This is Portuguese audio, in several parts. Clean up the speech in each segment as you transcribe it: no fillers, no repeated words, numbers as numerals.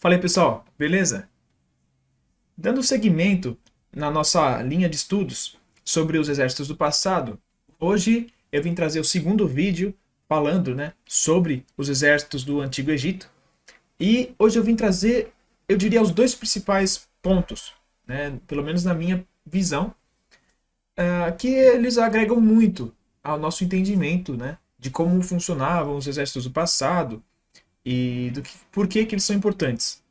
Fala aí, pessoal, beleza? Dando seguimento na nossa linha de estudos sobre os exércitos do passado, hoje eu vim trazer o segundo vídeo falando, sobre os exércitos do Antigo Egito. E hoje eu vim trazer, eu diria, os dois principais pontos, pelo menos na minha visão, que eles agregam muito ao nosso entendimento, de como funcionavam os exércitos do passado e por que eles são importantes,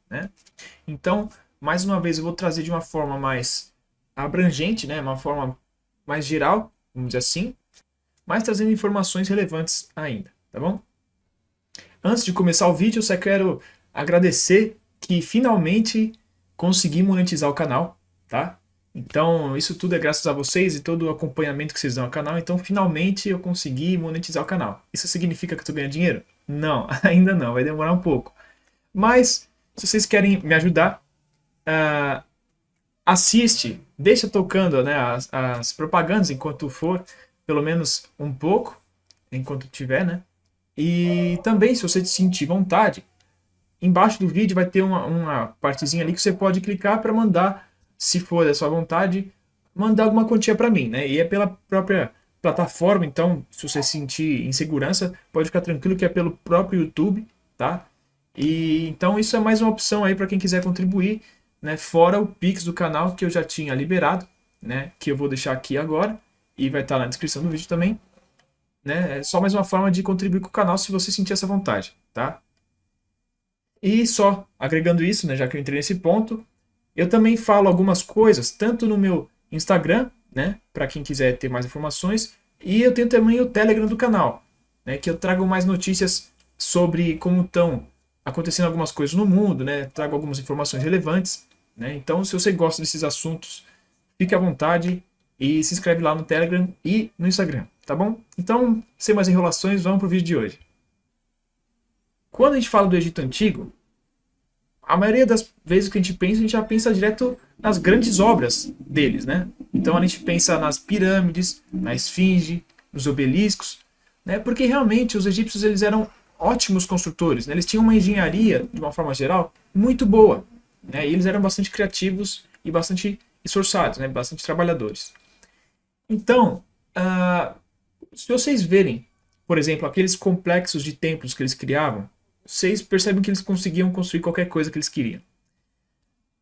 Então, mais uma vez, eu vou trazer de uma forma mais abrangente, uma forma mais geral, vamos dizer assim, mas trazendo informações relevantes ainda, tá bom? Antes de começar o vídeo, eu só quero agradecer que finalmente consegui monetizar o canal, tá? Então, isso tudo é graças a vocês e todo o acompanhamento que vocês dão ao canal. Então, finalmente eu consegui monetizar o canal. Isso significa que eu tô ganhando dinheiro? Não, ainda não, vai demorar um pouco. Mas, se vocês querem me ajudar, assiste, deixa tocando, as propagandas enquanto for, pelo menos um pouco, enquanto tiver, E também, se você sentir vontade, embaixo do vídeo vai ter uma partezinha ali que você pode clicar para mandar, se for da sua vontade, mandar alguma quantia para mim, E é pela própria plataforma, então, se você sentir insegurança, pode ficar tranquilo que é pelo próprio YouTube, tá? E então isso é mais uma opção aí para quem quiser contribuir, fora o Pix do canal que eu já tinha liberado, que eu vou deixar aqui agora e vai estar na descrição do vídeo também, É só mais uma forma de contribuir com o canal se você sentir essa vontade, tá? E só agregando isso, já que eu entrei nesse ponto, eu também falo algumas coisas, tanto no meu Instagram, para quem quiser ter mais informações, e eu tenho também o Telegram do canal, que eu trago mais notícias sobre como estão acontecendo algumas coisas no mundo, trago algumas informações relevantes, Então, se você gosta desses assuntos, fique à vontade e se inscreve lá no Telegram e no Instagram, tá bom? Então, sem mais enrolações, vamos para o vídeo de hoje. Quando a gente fala do Egito Antigo, a maioria das vezes que a gente já pensa direto nas grandes obras deles, Então a gente pensa nas pirâmides, na esfinge, nos obeliscos, Porque realmente os egípcios eles eram ótimos construtores, Eles tinham uma engenharia, de uma forma geral, muito boa, E eles eram bastante criativos e bastante esforçados, Bastante trabalhadores. Então, se vocês verem, por exemplo, aqueles complexos de templos que eles criavam, vocês percebem que eles conseguiam construir qualquer coisa que eles queriam.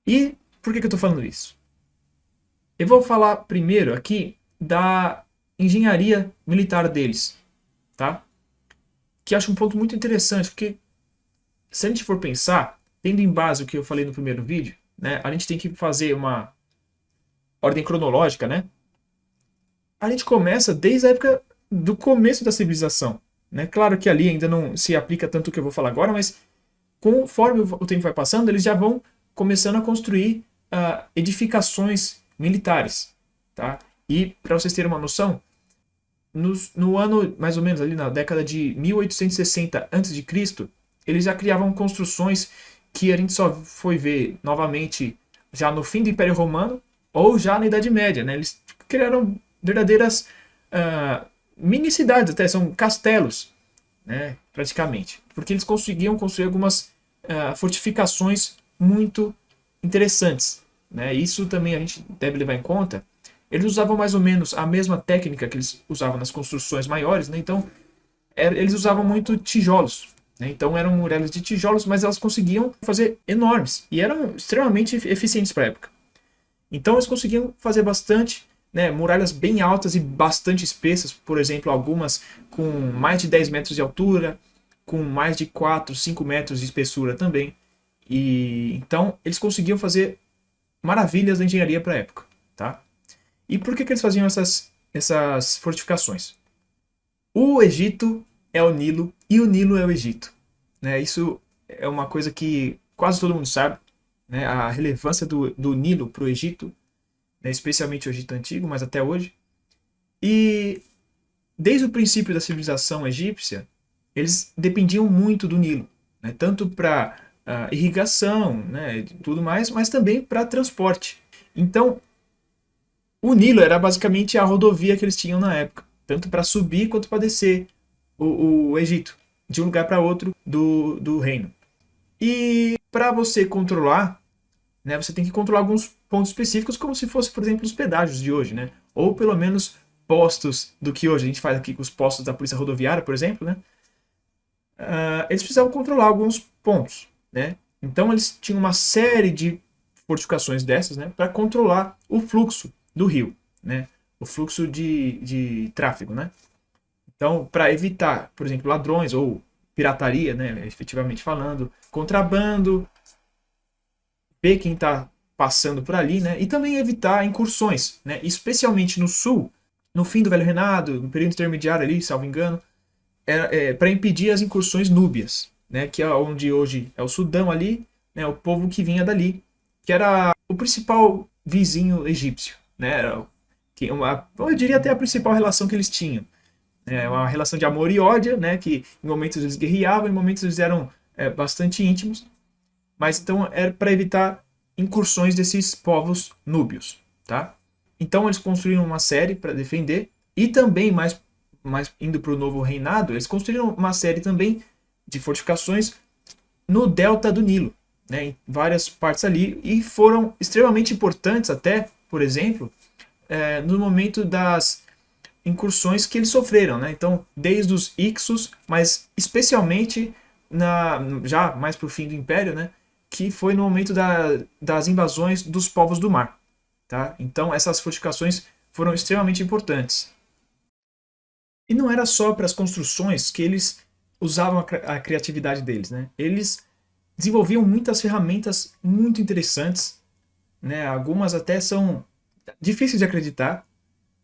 E por que eu estou falando isso? Eu vou falar primeiro aqui da engenharia militar deles, tá? Que acho um ponto muito interessante, porque se a gente for pensar, tendo em base o que eu falei no primeiro vídeo, a gente tem que fazer uma ordem cronológica, A gente começa desde a época do começo da civilização, Claro que ali ainda não se aplica tanto o que eu vou falar agora, mas conforme o tempo vai passando, eles já vão começando a construir edificações militares, tá? E para vocês terem uma noção, no ano mais ou menos ali na década de 1860 a.C., eles já criavam construções que a gente só foi ver novamente já no fim do Império Romano ou já na Idade Média, Eles criaram verdadeiras mini cidades, até são castelos, praticamente, porque eles conseguiam construir algumas fortificações muito interessantes, Isso também a gente deve levar em conta. Eles usavam mais ou menos a mesma técnica que eles usavam nas construções maiores, Então eles usavam muito tijolos, Então eram muralhas de tijolos, mas elas conseguiam fazer enormes e eram extremamente eficientes para a época. Então eles conseguiam fazer bastante, muralhas bem altas e bastante espessas, por exemplo, algumas com mais de 10 metros de altura, com mais de 4, 5 metros de espessura também. E então eles conseguiam fazer maravilhas da engenharia para a época, tá? E por que eles faziam essas fortificações? O Egito é o Nilo e o Nilo é o Egito, Isso é uma coisa que quase todo mundo sabe, A relevância do Nilo para o Egito, especialmente o Egito Antigo, mas até hoje. E desde o princípio da civilização egípcia, eles dependiam muito do Nilo, tanto para irrigação, e tudo mais, mas também para transporte. Então, o Nilo era basicamente a rodovia que eles tinham na época, tanto para subir quanto para descer o Egito, de um lugar para outro do reino. E para você controlar, né, você tem que controlar alguns pontos específicos, como se fosse, por exemplo, os pedágios de hoje, né? Ou pelo menos postos do que hoje a gente faz aqui com os postos da Polícia Rodoviária, por exemplo, né? Eles precisavam controlar alguns pontos, né? Então eles tinham uma série de fortificações dessas, né, para controlar o fluxo do rio, né? O fluxo de tráfego, né? Então, para evitar, por exemplo, ladrões ou pirataria, né, efetivamente falando, contrabando, ver quem está passando por ali, né, e também evitar incursões, né, especialmente no sul, no fim do Velho Reinado, no período intermediário ali, salvo engano, para impedir as incursões núbias, né, que é onde hoje é o Sudão ali, né, o povo que vinha dali, que era o principal vizinho egípcio, né, era eu diria até a principal relação que eles tinham. É uma relação de amor e ódio, né, que em momentos eles guerreavam, em momentos eles eram bastante íntimos, mas então era para evitar incursões desses povos núbios, tá? Então eles construíram uma série para defender e também mais indo para o novo reinado, eles construíram uma série também de fortificações no delta do Nilo, né, em várias partes ali, e foram extremamente importantes até, por exemplo, no momento das incursões que eles sofreram, né? Então, desde os Ixos, mas especialmente já mais para o fim do Império, né? Que foi no momento das invasões dos povos do mar, tá? Então, essas fortificações foram extremamente importantes. E não era só para as construções que eles usavam a criatividade deles, né? Eles desenvolviam muitas ferramentas muito interessantes, né? Algumas até são difíceis de acreditar,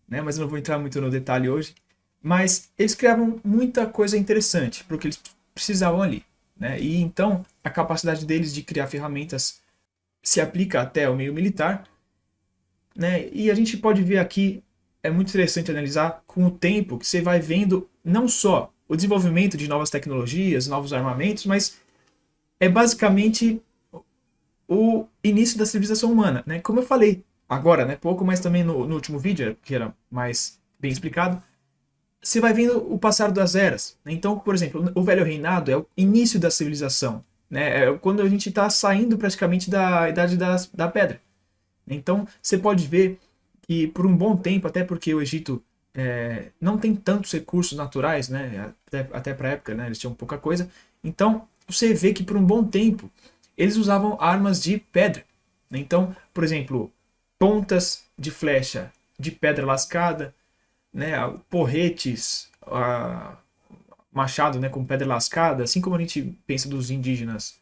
né? Mas eu não vou entrar muito no detalhe hoje. Mas eles criavam muita coisa interessante para o que eles precisavam ali, né? E então a capacidade deles de criar ferramentas se aplica até ao meio militar, né? E a gente pode ver aqui, é muito interessante analisar com o tempo que você vai vendo não só o desenvolvimento de novas tecnologias, novos armamentos, mas é basicamente o início da civilização humana, né? Como eu falei agora, né? Pouco, mas também no último vídeo, que era mais bem explicado, você vai vendo o passar das eras, né? Então, por exemplo, o Velho Reinado é o início da civilização, né? É quando a gente está saindo praticamente da Idade da Pedra. Então, você pode ver que por um bom tempo, até porque o Egito não tem tantos recursos naturais, né? Até para a época, né? Eles tinham pouca coisa. Então, você vê que por um bom tempo eles usavam armas de pedra, né? Então, por exemplo, pontas de flecha de pedra lascada, né? Porretes, machado, né? Com pedra lascada, assim como a gente pensa dos indígenas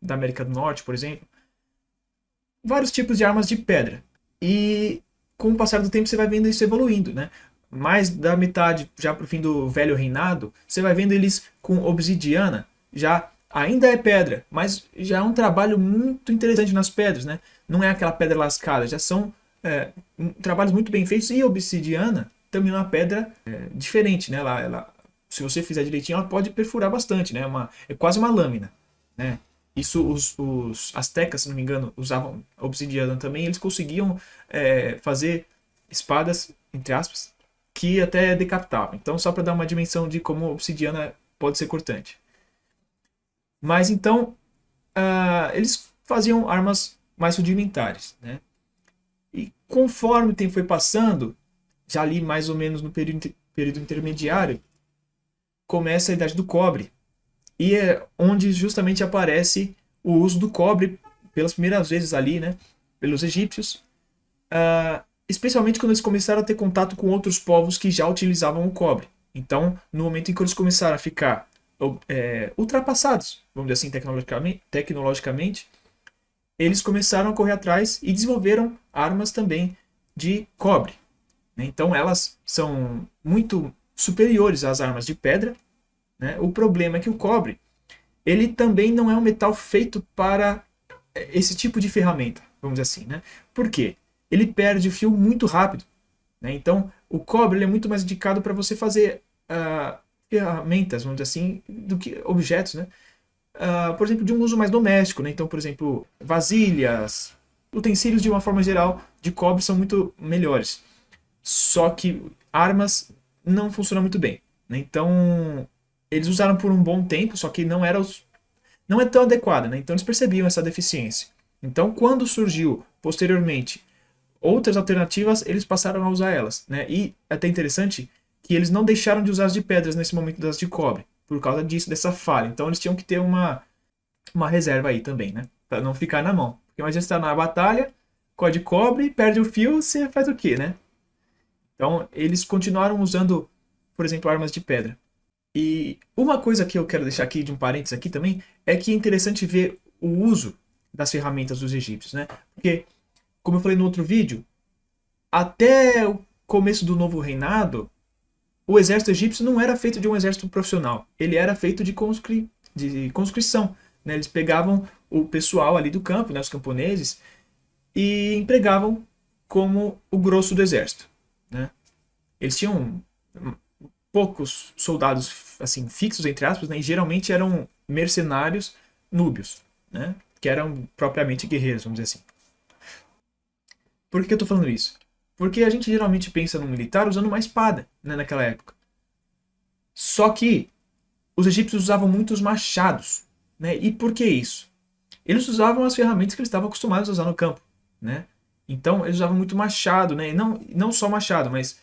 da América do Norte, por exemplo. Vários tipos de armas de pedra. E com o passar do tempo você vai vendo isso evoluindo, né? Mais da metade, já pro fim do Velho Reinado, você vai vendo eles com obsidiana, já ainda é pedra, mas já é um trabalho muito interessante nas pedras, né? Não é aquela pedra lascada, já são trabalhos muito bem feitos, e obsidiana também é uma pedra diferente, né? Se você fizer direitinho, ela pode perfurar bastante, né? É quase uma lâmina, né? Isso os astecas, se não me engano, usavam obsidiana também. Eles conseguiam fazer espadas, entre aspas, que até decapitavam. Então, só para dar uma dimensão de como a obsidiana pode ser cortante. Mas então, eles faziam armas mais rudimentares, né? E conforme o tempo foi passando, já ali mais ou menos no período intermediário, começa a Idade do Cobre. E é onde justamente aparece o uso do cobre pelas primeiras vezes ali, né, pelos egípcios, especialmente quando eles começaram a ter contato com outros povos que já utilizavam o cobre. Então, no momento em que eles começaram a ficar ultrapassados, vamos dizer assim, tecnologicamente, eles começaram a correr atrás e desenvolveram armas também de cobre, né? Então, elas são muito superiores às armas de pedra, né? O problema é que o cobre ele também não é um metal feito para esse tipo de ferramenta, vamos dizer assim, né? Por quê? Ele perde o fio muito rápido, né? Então, o cobre ele é muito mais indicado para você fazer ferramentas, vamos dizer assim, do que objetos, né? Por exemplo, de um uso mais doméstico, né? Então, por exemplo, vasilhas, utensílios de uma forma geral de cobre são muito melhores. Só que armas não funcionam muito bem, né? Então, eles usaram por um bom tempo, só que não não é tão adequada, né? Então eles percebiam essa deficiência. Então, quando surgiu posteriormente outras alternativas, eles passaram a usar elas, né? E é até interessante que eles não deixaram de usar as de pedras nesse momento das de cobre, por causa disso, dessa falha. Então eles tinham que ter uma reserva aí também, né? Para não ficar na mão. Porque imagina você estar na batalha, com a de cobre, perde o fio, você faz o quê, né? Então eles continuaram usando, por exemplo, armas de pedra. E uma coisa que eu quero deixar aqui de um parênteses aqui também é que é interessante ver o uso das ferramentas dos egípcios, né? Porque, como eu falei no outro vídeo, até o começo do novo reinado, o exército egípcio não era feito de um exército profissional. Ele era feito de conscrição, né? Eles pegavam o pessoal ali do campo, né, os camponeses, e empregavam como o grosso do exército, né? Eles tinham poucos soldados assim fixos, entre aspas, né? E geralmente eram mercenários núbios, né? Que eram propriamente guerreiros, vamos dizer assim. Por que eu estou falando isso? Porque a gente geralmente pensa no militar usando uma espada, né, naquela época. Só que os egípcios usavam muitos machados, né? E por que isso? Eles usavam as ferramentas que eles estavam acostumados a usar no campo, né? Então eles usavam muito machado, né? E não só machado, mas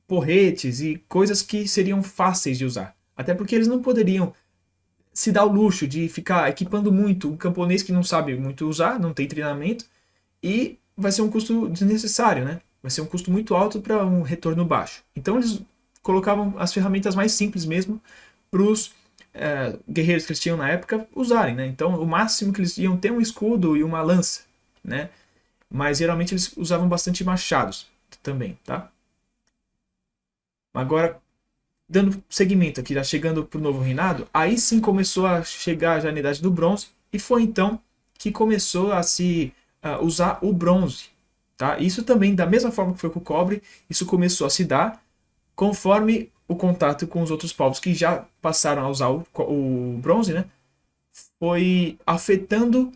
porretes e coisas que seriam fáceis de usar. Até porque eles não poderiam se dar o luxo de ficar equipando muito um camponês que não sabe muito usar, não tem treinamento, e vai ser um custo desnecessário, né? Vai ser um custo muito alto para um retorno baixo. Então eles colocavam as ferramentas mais simples mesmo para os guerreiros que eles tinham na época usarem, né? Então o máximo que eles iam ter um escudo e uma lança, né? Mas geralmente eles usavam bastante machados também, tá? Agora, dando seguimento aqui, já chegando para o novo reinado, aí sim começou a chegar já na Idade do Bronze, e foi então que começou a se usar o bronze. Tá? Isso também, da mesma forma que foi com o cobre, isso começou a se dar conforme o contato com os outros povos que já passaram a usar o bronze, né? Foi afetando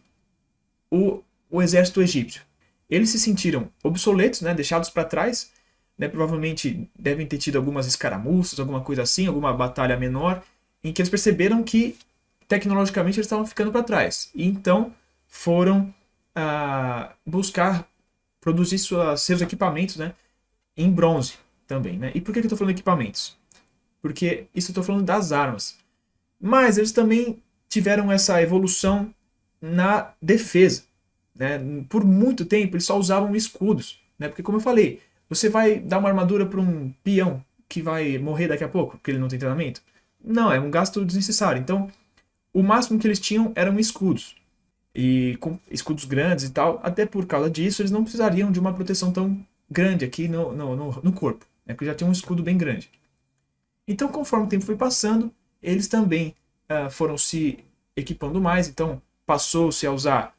o exército egípcio. Eles se sentiram obsoletos, né? Deixados para trás, né, provavelmente devem ter tido algumas escaramuças, alguma coisa assim, alguma batalha menor, em que eles perceberam que tecnologicamente eles estavam ficando para trás. E então foram buscar produzir seus equipamentos, né, em bronze também. Né? E por que eu estou falando equipamentos? Porque isso eu estou falando das armas. Mas eles também tiveram essa evolução na defesa. Né? Por muito tempo eles só usavam escudos. Né? Porque como eu falei, você vai dar uma armadura para um peão que vai morrer daqui a pouco, porque ele não tem treinamento? Não, é um gasto desnecessário. Então, o máximo que eles tinham eram escudos. E com escudos grandes e tal, até por causa disso, eles não precisariam de uma proteção tão grande aqui no corpo, né? Porque já tinha um escudo bem grande. Então, conforme o tempo foi passando, eles também foram se equipando mais. Então, passou-se a usar,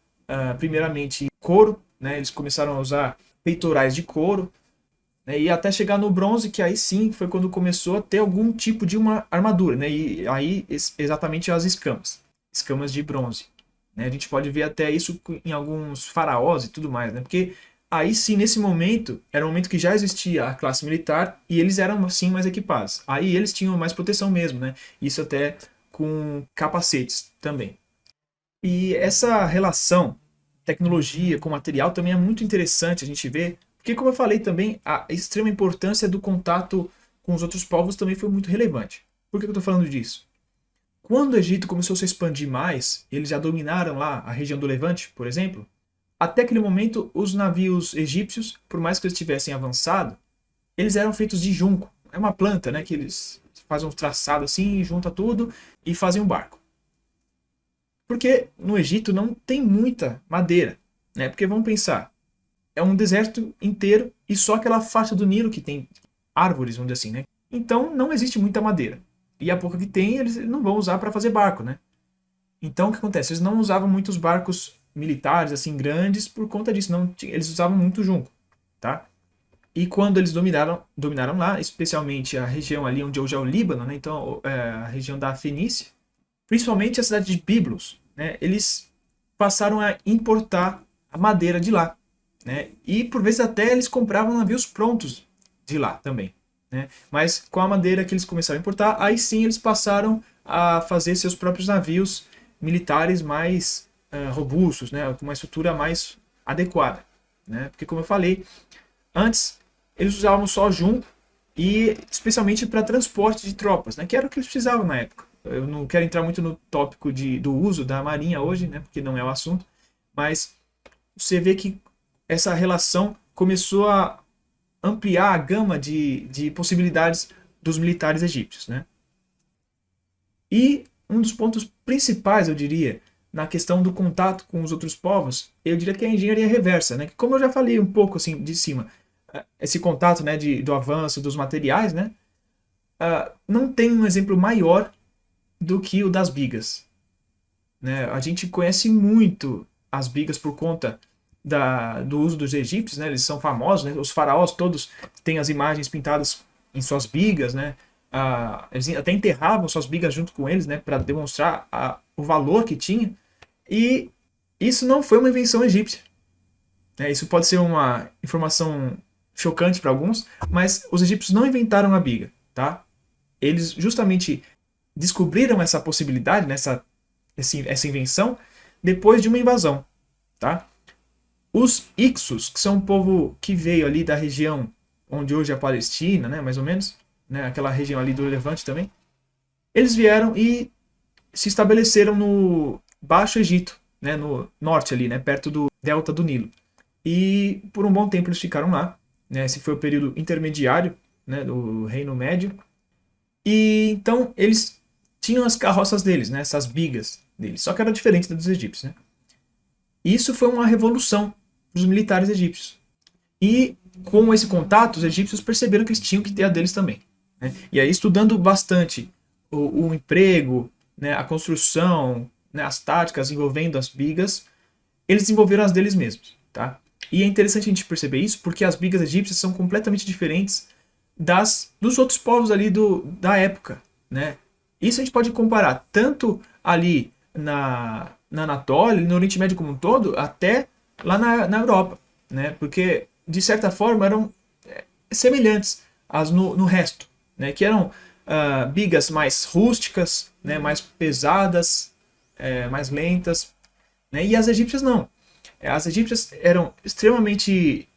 primeiramente, couro, né? Eles começaram a usar peitorais de couro, né? E até chegar no bronze, que aí sim foi quando começou a ter algum tipo de uma armadura, né? E aí exatamente as escamas de bronze, né? A gente pode ver até isso em alguns faraós e tudo mais, né? Porque aí sim, nesse momento, era um momento que já existia a classe militar e eles eram assim mais equipados. Aí eles tinham mais proteção mesmo, né? Isso até com capacetes também. E essa relação tecnologia com material também é muito interessante a gente ver, porque como eu falei também, a extrema importância do contato com os outros povos também foi muito relevante. Por que eu estou falando disso? Quando o Egito começou a se expandir mais, eles já dominaram lá a região do Levante, por exemplo, até aquele momento os navios egípcios, por mais que eles tivessem avançado, eles eram feitos de junco. É uma planta, né, que eles fazem um traçado assim, junta tudo e fazem um barco. Porque no Egito não tem muita madeira, né? Porque vamos pensar, é um deserto inteiro e só aquela faixa do Nilo que tem árvores, vamos dizer assim, né? Então não existe muita madeira. E a pouca que tem, eles não vão usar para fazer barco, né? Então o que acontece? Eles não usavam muitos barcos militares assim grandes por conta disso, não, eles usavam muito junco, tá? E quando eles dominaram lá, especialmente a região ali onde hoje é o Líbano, né? Então a região da Fenícia, principalmente a cidade de Biblos, né? Eles passaram a importar a madeira de lá, né? E por vezes até eles compravam navios prontos de lá também, né? Mas com a madeira que eles começaram a importar, aí sim eles passaram a fazer seus próprios navios militares mais robustos, né, com uma estrutura mais adequada, né? Porque, como eu falei, antes eles usavam só junco e especialmente para transporte de tropas, né, que era o que eles precisavam na época. Eu não quero entrar muito no tópico do uso da marinha hoje, né, porque não é o assunto, mas você vê que essa relação começou a ampliar a gama de possibilidades dos militares egípcios, né? E um dos pontos principais, eu diria, na questão do contato com os outros povos, eu diria que é a engenharia reversa, né? Que, como eu já falei um pouco assim de cima, esse contato, né, do avanço dos materiais, né? Não tem um exemplo maior do que o das bigas, né? A gente conhece muito as bigas por conta do uso dos egípcios, né? Eles são famosos, né? Os faraós todos têm as imagens pintadas em suas bigas, né? Eles até enterravam suas bigas junto com eles, né? Para demonstrar o valor que tinha. E isso não foi uma invenção egípcia, né? Isso pode ser uma informação chocante para alguns, mas os egípcios não inventaram a biga, tá? Eles justamente descobriram essa possibilidade, né? Essa invenção depois de uma invasão, tá? Os Ixos, que são um povo que veio ali da região onde hoje é a Palestina, né, mais ou menos, né, aquela região ali do Levante também, eles vieram e se estabeleceram no Baixo Egito, né, no norte ali, né, perto do delta do Nilo. E por um bom tempo eles ficaram lá, né, esse foi o período intermediário, né, do Reino Médio. E então eles tinham as carroças deles, né, essas bigas deles, só que era diferente dos egípcios, né? Isso foi uma revolução para os militares egípcios. E com esse contato, os egípcios perceberam que eles tinham que ter a deles também, né? E aí, estudando bastante o emprego, né, a construção, né, as táticas envolvendo as bigas, eles desenvolveram as deles mesmos, tá? E é interessante a gente perceber isso porque as bigas egípcias são completamente diferentes dos outros povos ali da época, né? Isso a gente pode comparar tanto ali na Anatólia, no Oriente Médio como um todo, até lá na Europa, né? Porque, de certa forma, eram semelhantes às no resto, né? Que eram bigas mais rústicas, né? Mais pesadas, mais lentas, né? E as egípcias não. As egípcias eram extremamente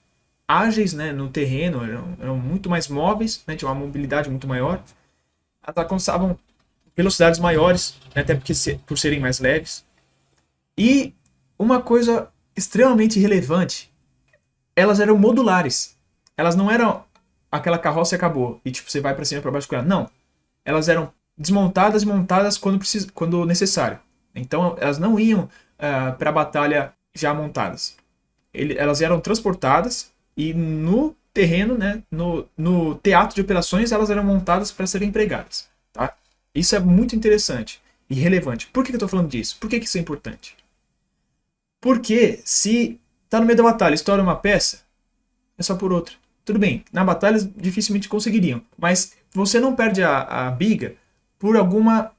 ágeis, né, no terreno, eram muito mais móveis, né, tinham uma mobilidade muito maior, alcançavam velocidades maiores, né, até porque por serem mais leves. E uma coisa extremamente relevante, elas eram modulares. Elas não eram aquela carroça e acabou, e tipo, você vai para cima e para baixo com ela. Não. Elas eram desmontadas e montadas quando necessário. Então elas não iam para a batalha já montadas. Elas eram transportadas e no terreno, né, no teatro de operações, elas eram montadas para serem empregadas. Tá? Isso é muito interessante e relevante. Por que eu estou falando disso? Por que isso é importante? Porque se está no meio da batalha, estoura uma peça, é só por outra. Tudo bem, na batalha dificilmente conseguiriam, mas você não perde a biga por alguma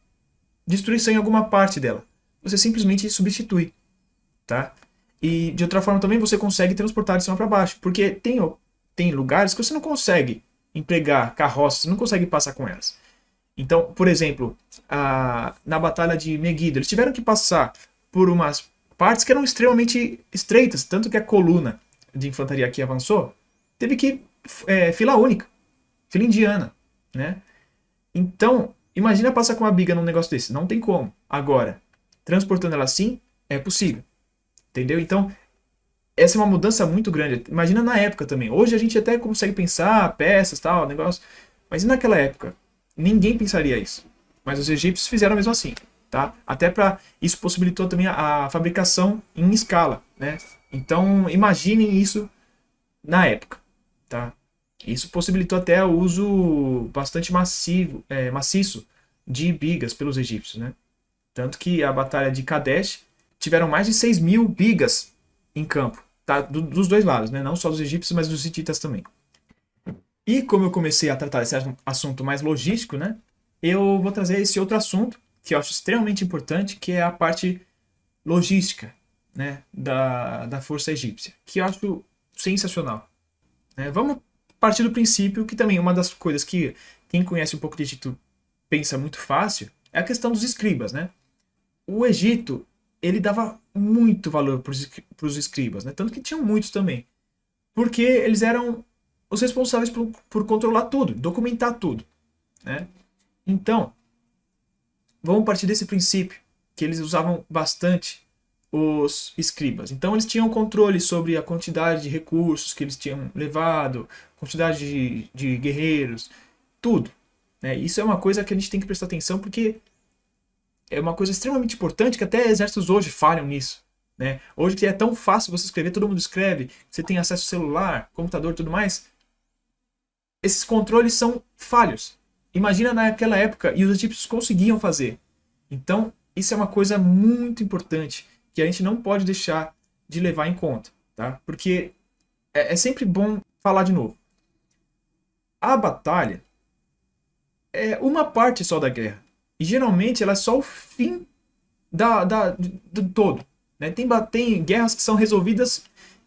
destruição em alguma parte dela. Você simplesmente substitui. Tá? E de outra forma também você consegue transportar de cima para baixo, porque tem lugares que você não consegue empregar carroças, você não consegue passar com elas. Então, por exemplo, na batalha de Megiddo, eles tiveram que passar por umas partes que eram extremamente estreitas, tanto que a coluna de infantaria que avançou teve que fila única, fila indiana, né? Então, imagina passar com uma biga num negócio desse, não tem como. Agora, transportando ela assim, é possível. Entendeu? Então, essa é uma mudança muito grande. Imagina na época também. Hoje a gente até consegue pensar peças, tal, negócio. Mas e naquela época? Ninguém pensaria isso. Mas os egípcios fizeram mesmo assim, tá? Até para isso possibilitou também a fabricação em escala, né? Então, imaginem isso na época, tá? Isso possibilitou até o uso bastante maciço de bigas pelos egípcios, né? Tanto que a batalha de Kadesh tiveram mais de 6 mil bigas em campo, tá? Dos dois lados, né? Não só dos egípcios, mas dos hititas também. E como eu comecei a tratar esse assunto mais logístico, né? Eu vou trazer esse outro assunto que eu acho extremamente importante, que é a parte logística, né? Da força egípcia, que eu acho sensacional. Vamos partir do princípio que também uma das coisas que quem conhece um pouco de Egito pensa muito fácil é a questão dos escribas, né? o Egito, ele dava muito valor para os escribas, né? Tanto que tinham muitos também. Porque eles eram os responsáveis por controlar tudo, documentar tudo, né? Então, vamos partir desse princípio, que eles usavam bastante os escribas. Então eles tinham controle sobre a quantidade de recursos que eles tinham levado, quantidade de guerreiros, tudo, né? Isso é uma coisa que a gente tem que prestar atenção porque é uma coisa extremamente importante que até exércitos hoje falham nisso, né? Hoje que é tão fácil você escrever, todo mundo escreve, você tem acesso ao celular, computador e tudo mais, esses controles são falhos. Imagina naquela época, e os egípcios conseguiam fazer. Então, isso é uma coisa muito importante, que a gente não pode deixar de levar em conta, tá? Porque é sempre bom falar de novo. A batalha é uma parte só da guerra. E geralmente ela é só o fim do todo. Né? Tem guerras que são resolvidas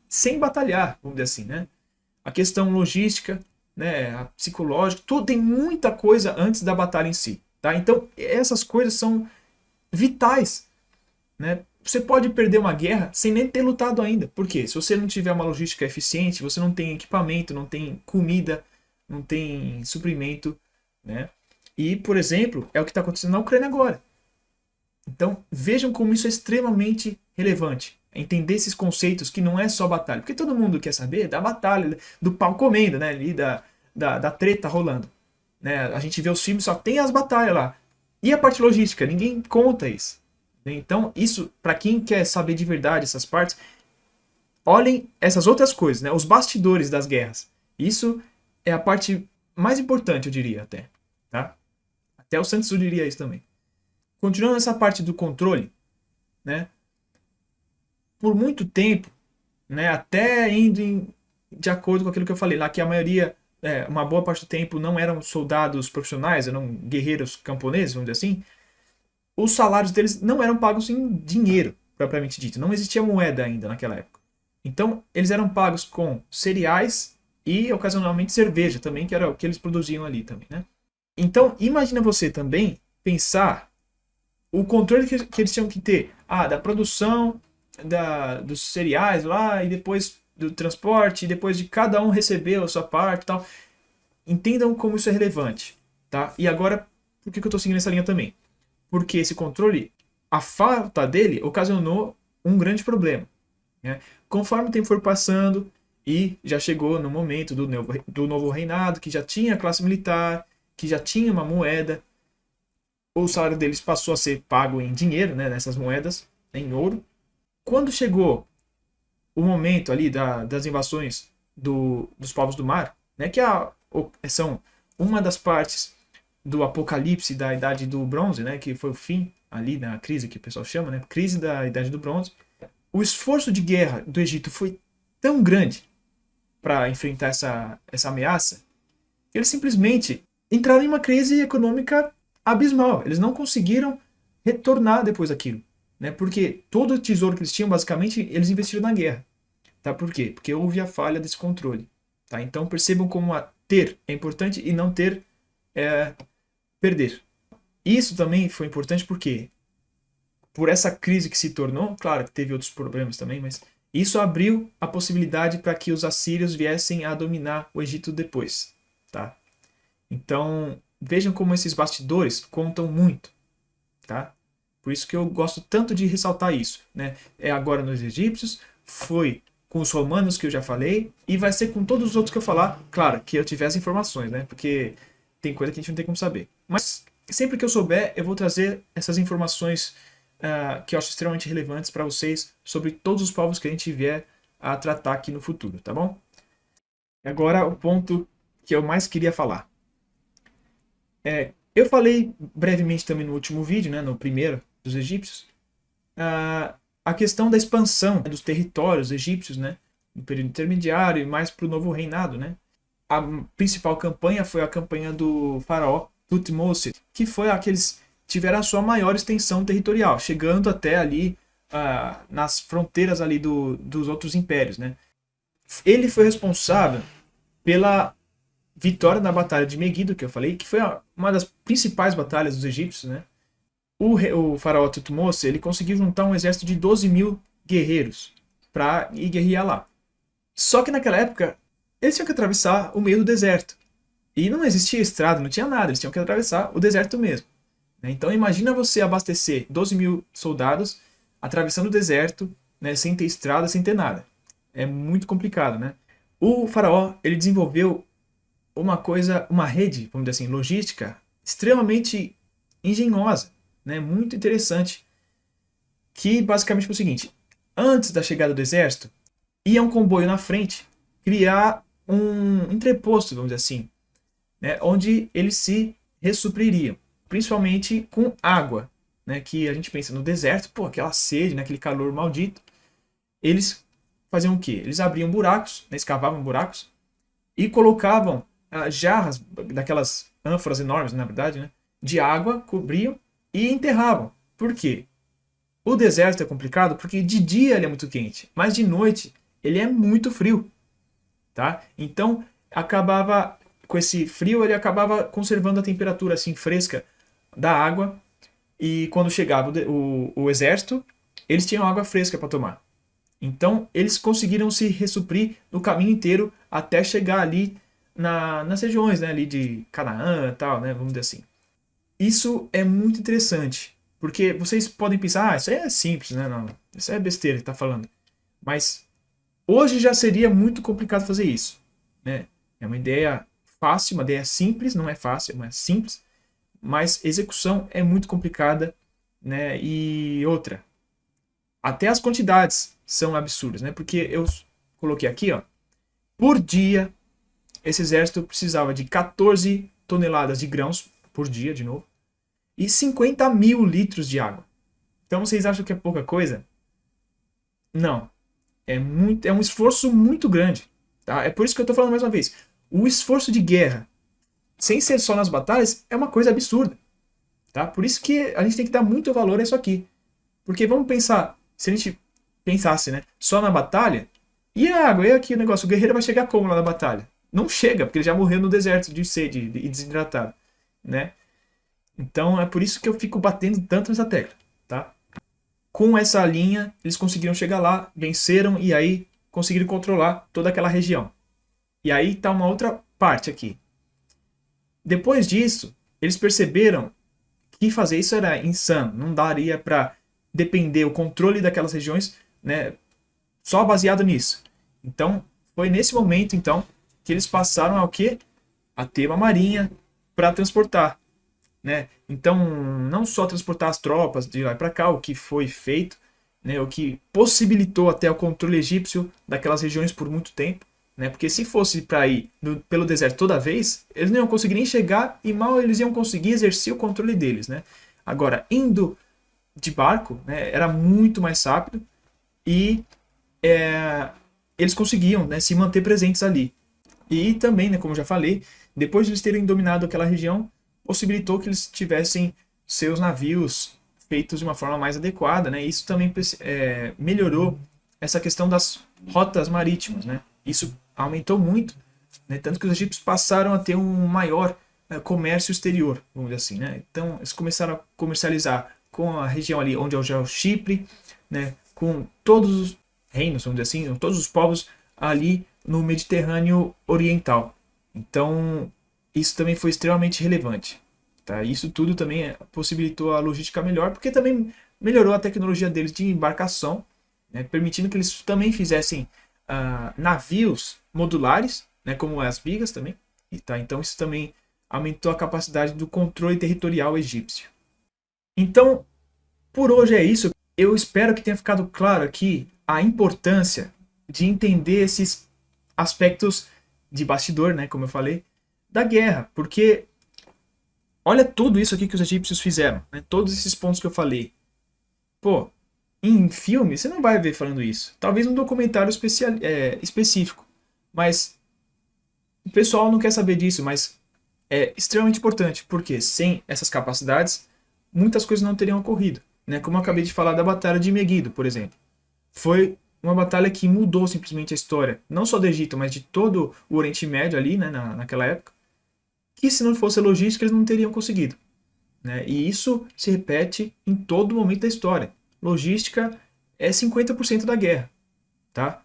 sem batalhar, vamos dizer assim, né? A questão logística, né, a psicológica, tudo, tem muita coisa antes da batalha em si. Tá? Então, essas coisas são vitais. Né? Você pode perder uma guerra sem nem ter lutado ainda. Por quê? Se você não tiver uma logística eficiente, você não tem equipamento, não tem comida, não tem suprimento. Né? E, por exemplo, é o que está acontecendo na Ucrânia agora. Então, vejam como isso é extremamente relevante. Entender esses conceitos que não é só batalha. Porque todo mundo quer saber da batalha, do pau comendo, né? Ali da treta rolando. Né? A gente vê os filmes, só tem as batalhas lá. E a parte logística? Ninguém conta isso. Então, isso, para quem quer saber de verdade essas partes, olhem essas outras coisas, né? Os bastidores das guerras. Isso é a parte mais importante, eu diria até. Tá? Até o Santos diria isso também. Continuando essa parte do controle, né? Por muito tempo, né, até de acordo com aquilo que eu falei lá, que a maioria, uma boa parte do tempo, não eram soldados profissionais, eram guerreiros camponeses, vamos dizer assim, os salários deles não eram pagos em dinheiro, propriamente dito. Não existia moeda ainda naquela época. Então, eles eram pagos com cereais e, ocasionalmente, cerveja também, que era o que eles produziam ali também, né? Então, imagina você também pensar o controle que eles tinham que ter da produção dos cereais lá, e depois do transporte, e depois de cada um receber a sua parte e tal. Entendam como isso é relevante. Tá? E agora, por que eu estou seguindo essa linha também? Porque esse controle, a falta dele, ocasionou um grande problema. Né? Conforme o tempo for passando, e já chegou no momento do novo reinado, que já tinha classe militar, que já tinha uma moeda, o salário deles passou a ser pago em dinheiro, né, nessas moedas, em ouro. Quando chegou o momento ali das invasões dos povos do mar, né, que são uma das partes do apocalipse da Idade do Bronze, né, que foi o fim ali na crise que o pessoal chama, né, crise da Idade do Bronze, o esforço de guerra do Egito foi tão grande para enfrentar essa ameaça, que eles simplesmente entraram em uma crise econômica abismal. Eles não conseguiram retornar depois daquilo. Né? Porque todo o tesouro que eles tinham, basicamente, eles investiram na guerra. Tá? Por quê? Porque houve a falha desse controle. Tá? Então percebam como ter é importante e não ter é perder. Isso também foi importante porque, por essa crise que se tornou, claro que teve outros problemas também, mas isso abriu a possibilidade para que os assírios viessem a dominar o Egito depois. Tá? Então, vejam como esses bastidores contam muito. Tá? Por isso que eu gosto tanto de ressaltar isso. Né? É agora nos egípcios, foi com os romanos que eu já falei, e vai ser com todos os outros que eu falar, claro, que eu tiver as informações, né? Porque tem coisa que a gente não tem como saber. Mas sempre que eu souber, eu vou trazer essas informações que eu acho extremamente relevantes para vocês sobre todos os povos que a gente vier a tratar aqui no futuro, tá bom? Agora o ponto que eu mais queria falar. Eu falei brevemente também no último vídeo, né, no primeiro dos egípcios, a questão da expansão dos territórios egípcios, né, no período intermediário e mais para o novo reinado. Né. A principal campanha foi a campanha do faraó Tutmosis, que foi a que eles tiveram a sua maior extensão territorial, chegando até ali nas fronteiras ali dos outros impérios. Né. Ele foi responsável pela vitória na Batalha de Megido, que eu falei, que foi uma das principais batalhas dos egípcios, né? O faraó Tutmosis, ele conseguiu juntar um exército de 12 mil guerreiros para ir guerrear lá. Só que naquela época, eles tinham que atravessar o meio do deserto. E não existia estrada, não tinha nada, eles tinham que atravessar o deserto mesmo. Né? Então imagina você abastecer 12 mil soldados atravessando o deserto, né, sem ter estrada, sem ter nada. É muito complicado, né? O faraó, ele desenvolveu uma rede, vamos dizer assim, logística extremamente engenhosa, né, muito interessante, que basicamente foi o seguinte: antes da chegada do exército, ia um comboio na frente criar um entreposto, vamos dizer assim, né, onde eles se ressupririam, principalmente com água, né, que a gente pensa no deserto, pô, aquela sede, né, aquele calor maldito. Eles faziam o quê? Eles abriam buracos, né, escavavam buracos e colocavam jarras, daquelas ânforas enormes, na verdade, né, de água, cobriam e enterravam. Por quê? O deserto é complicado porque de dia ele é muito quente, mas de noite ele é muito frio, tá? Então, acabava com esse frio, ele acabava conservando a temperatura assim fresca da água, e quando chegava o exército, eles tinham água fresca para tomar. Então, eles conseguiram se ressuprir no caminho inteiro até chegar ali nas regiões, né, ali de Canaã e tal, né, vamos dizer assim. Isso é muito interessante, porque vocês podem pensar, isso aí é simples, né, não, isso é besteira que tá falando. Mas hoje já seria muito complicado fazer isso, né? É uma ideia fácil, uma ideia simples, não é fácil, mas simples, mas execução é muito complicada, né? E outra, até as quantidades são absurdas, né? Porque eu coloquei aqui, ó, por dia esse exército precisava de 14 toneladas de grãos por dia, de novo, e 50 mil litros de água. Então vocês acham que é pouca coisa? Não. É um esforço muito grande. Tá? É por isso que eu estou falando mais uma vez. O esforço de guerra, sem ser só nas batalhas, é uma coisa absurda. Tá? Por isso que a gente tem que dar muito valor a isso aqui. Porque vamos pensar, se a gente pensasse, né, só na batalha, e a água, e aqui o negócio, o guerreiro vai chegar como lá na batalha? Não chega, porque ele já morreu no deserto de sede e desidratado, né? Então é por isso que eu fico batendo tanto nessa tecla, tá? Com essa linha, eles conseguiram chegar lá, venceram e aí conseguiram controlar toda aquela região. E aí está uma outra parte aqui. Depois disso, eles perceberam que fazer isso era insano, não daria para depender o controle daquelas regiões, né, só baseado nisso. Então, foi nesse momento então que eles passaram ao quê? A ter uma marinha para transportar, né? Então, não só transportar as tropas de lá para cá, o que foi feito, né, o que possibilitou até o controle egípcio daquelas regiões por muito tempo, né? Porque se fosse para ir pelo deserto toda vez, eles não iam conseguir nem chegar e mal eles iam conseguir exercer o controle deles, né? Agora, indo de barco, né, era muito mais rápido e eles conseguiam, né, se manter presentes ali. E também, né, como eu já falei, depois de eles terem dominado aquela região, possibilitou que eles tivessem seus navios feitos de uma forma mais adequada, né? Isso também melhorou essa questão das rotas marítimas, né? Isso aumentou muito, né? Tanto que os egípcios passaram a ter um maior comércio exterior, vamos dizer assim, né? Então eles começaram a comercializar com a região ali onde hoje é o Chipre, né? Com todos os reinos, vamos dizer assim, todos os povos ali no Mediterrâneo Oriental. Então isso também foi extremamente relevante. Tá? Isso tudo também possibilitou a logística melhor, porque também melhorou a tecnologia deles de embarcação, né, permitindo que eles também fizessem navios modulares, né, como as bigas também. Tá? Então isso também aumentou a capacidade do controle territorial egípcio. Então, por hoje é isso. Eu espero que tenha ficado claro aqui a importância de entender esses aspectos de bastidor, né, como eu falei, da guerra, porque olha tudo isso aqui que os egípcios fizeram, né, todos esses pontos que eu falei. Pô, em filme você não vai ver falando isso, talvez um documentário específico, mas o pessoal não quer saber disso, mas é extremamente importante, porque sem essas capacidades, muitas coisas não teriam ocorrido, né, como eu acabei de falar da Batalha de Megido, por exemplo. Foi uma batalha que mudou simplesmente a história, não só do Egito, mas de todo o Oriente Médio ali, né, naquela época, que se não fosse a logística eles não teriam conseguido. né? E isso se repete em todo momento da história. Logística é 50% da guerra, tá?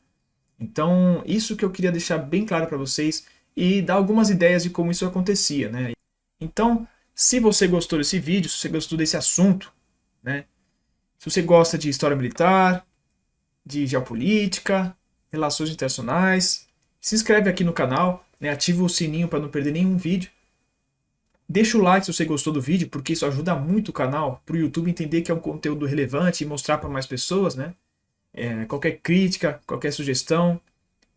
Então, isso que eu queria deixar bem claro para vocês e dar algumas ideias de como isso acontecia, né? Então, se você gostou desse vídeo, se você gostou desse assunto, né? Se você gosta de história militar, de geopolítica, relações internacionais, se inscreve aqui no canal, né? Ativa o sininho para não perder nenhum vídeo. Deixa o like se você gostou do vídeo, porque isso ajuda muito o canal para o YouTube entender que é um conteúdo relevante e mostrar para mais pessoas, né? Qualquer crítica, qualquer sugestão,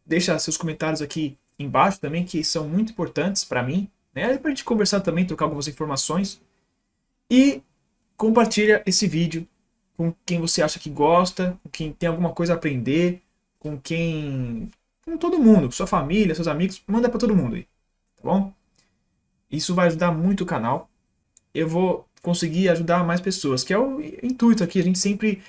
deixa seus comentários aqui embaixo também, que são muito importantes para mim, né? Para a gente conversar também, trocar algumas informações. E compartilha esse vídeo com quem você acha que gosta, com quem tem alguma coisa a aprender, com todo mundo, com sua família, seus amigos, manda para todo mundo aí, tá bom? Isso vai ajudar muito o canal. Eu vou conseguir ajudar mais pessoas, que é o intuito aqui, a gente sempre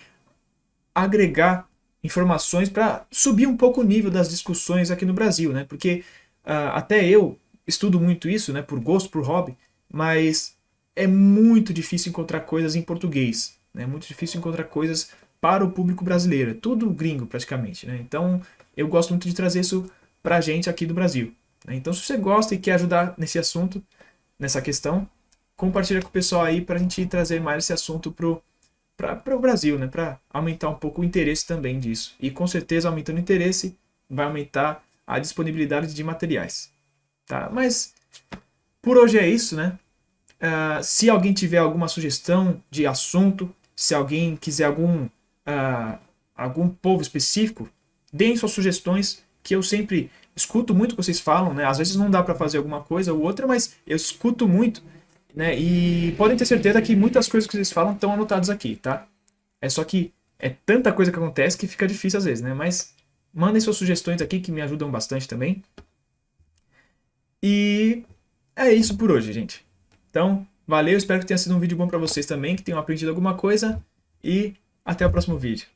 agregar informações para subir um pouco o nível das discussões aqui no Brasil, né? Porque até eu estudo muito isso, né? Por gosto, por hobby, mas é muito difícil encontrar coisas em português, né? É muito difícil encontrar coisas para o público brasileiro, é tudo gringo praticamente, né? Então eu gosto muito de trazer isso para a gente aqui do Brasil, né? Então se você gosta e quer ajudar nesse assunto, nessa questão, compartilha com o pessoal aí para a gente trazer mais esse assunto para o Brasil, né? Para aumentar um pouco o interesse também disso. E com certeza, aumentando o interesse, vai aumentar a disponibilidade de materiais. Tá? Mas por hoje é isso, né? Se alguém tiver alguma sugestão de assunto, se alguém quiser algum povo específico, deem suas sugestões, que eu sempre escuto muito o que vocês falam, né? Às vezes não dá para fazer alguma coisa ou outra, mas eu escuto muito, né? E podem ter certeza que muitas coisas que vocês falam estão anotadas aqui, tá? É só que é tanta coisa que acontece que fica difícil às vezes, né? Mas mandem suas sugestões aqui que me ajudam bastante também. E é isso por hoje, gente. Então, valeu, espero que tenha sido um vídeo bom para vocês também, que tenham aprendido alguma coisa e até o próximo vídeo.